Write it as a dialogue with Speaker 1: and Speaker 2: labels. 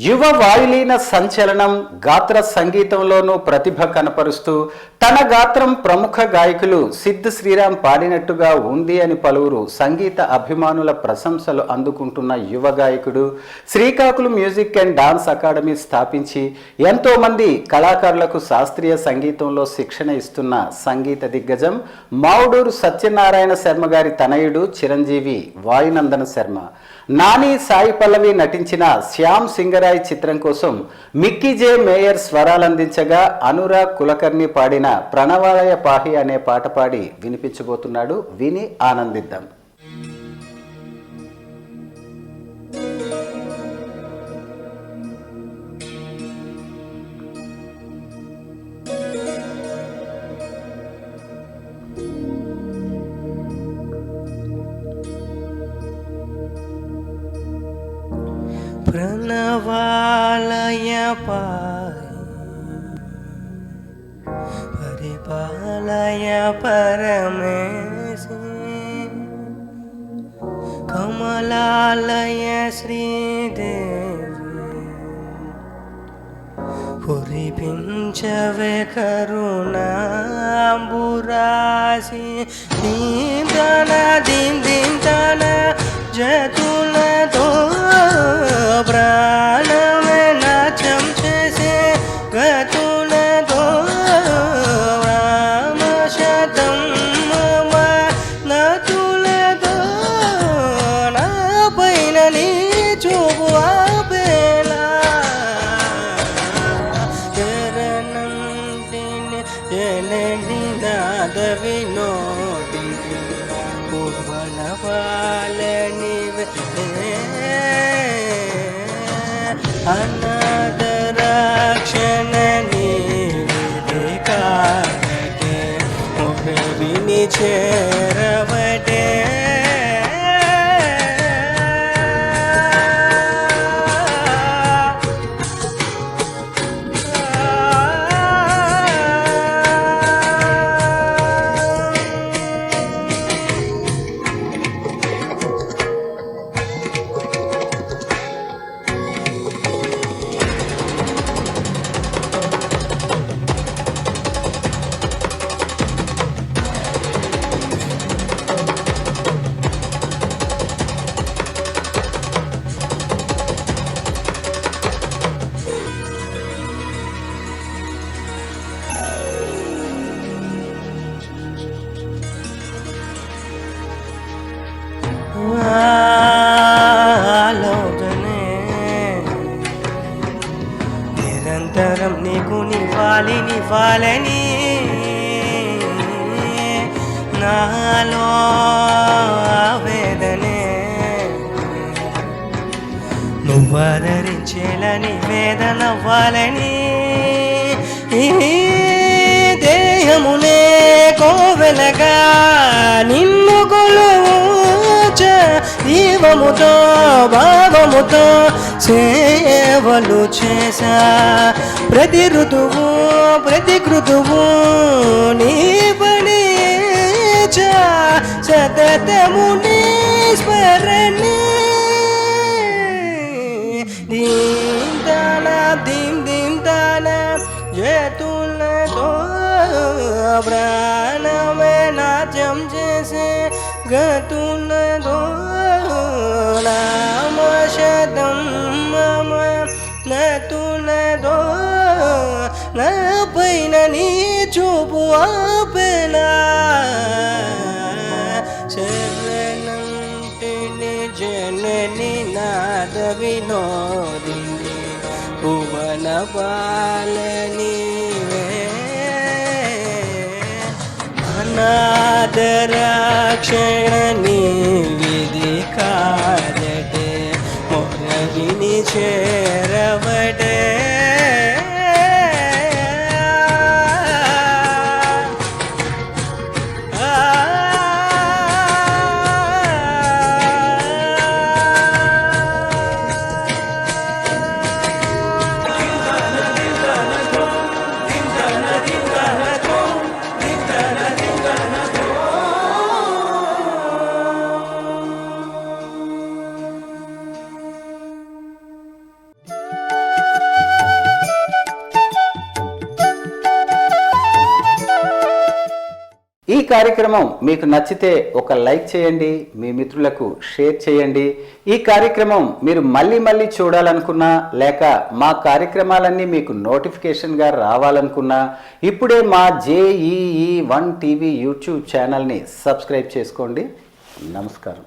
Speaker 1: యువ వాయులీన సంచలనం గాత్ర సంగీతంలోనూ ప్రతిభ కనపరుస్తూ తన గాత్రం ప్రముఖ గాయకులు సిద్ శ్రీరామ్ పాడినట్టుగా ఉంది అని పలువురు సంగీత అభిమానుల ప్రశంసలు అందుకుంటున్న యువ గాయకుడు Srikakulam music and dance academy స్థాపించి ఎంతో మంది కళాకారులకు శాస్త్రీయ సంగీతంలో శిక్షణ ఇస్తున్న సంగీత దిగ్గజం మావుడూరు సత్యనారాయణ శర్మ గారి తనయుడు చిరంజీవి వాయునందన శర్మ. నాని సాయి పల్లవి నటించిన శ్యామ్ సింగరాయ్ చిత్రం కోసం మిక్కీ జే మేయర్ స్వరాలందించగా అనురాగ్ కులకర్ణి పాడిన ప్రణవాలయ పాహి అనే పాట పాడి వినిపించబోతున్నాడు. విని ఆనందిద్దాం.
Speaker 2: ప్రణవాలయ పరిపాలయ పరమేశి కమలాలయ శ్రీదేవి కురిపించవే కరుణాంబురాశి దీంతన దీంతన జతులతో ప్రాణమే నాట్యం చేసే గతులతో రామశతం మమ నతులతో నా పైన నీ చూపు ఆపేలా చరణంటిని జనని నాద వినోదిని భువన పాలని అనాథ రక్షణ నీవికారటే విని చేరవటే ఆలోచనే నిరంతరం నీకు నివ్వాలని నాలో ఆవేదనే నువ్వదరించేలని వేదనవ్వాలని దేహమునే కోవెలగా నిన్ను కొలువు జీవముతో భావముతో సేవలు చేసా ప్రతి ఋతువు ప్రతి కృతువు నీ పని సతతము నీ స్మరణి దీంతన దీంతన జతులతో ప్రాణమే నాట్యం చేసే గతులతో నామశతం మమ నతులతో నా పైన నీ చూపు ఆపేలా శరణంటిని జనని నాద వినోదిని భువన పాలని అనాథ రక్షణ విధి కారటే మొరవిని చేరవటే
Speaker 1: కార్యక్రమం మీకు నచ్చితే ఒక లైక్ చేయండి, మీ మిత్రులకు షేర్ చేయండి. ఈ కార్యక్రమం మీరు మళ్ళీ మళ్ళీ చూడాలనుకున్నా, లేక మా కార్యక్రమాలన్నీ మీకు నోటిఫికేషన్గా రావాలనుకున్నా ఇప్పుడే మా JEE1 TV యూట్యూబ్ ఛానల్ని సబ్స్క్రైబ్ చేసుకోండి. నమస్కారం.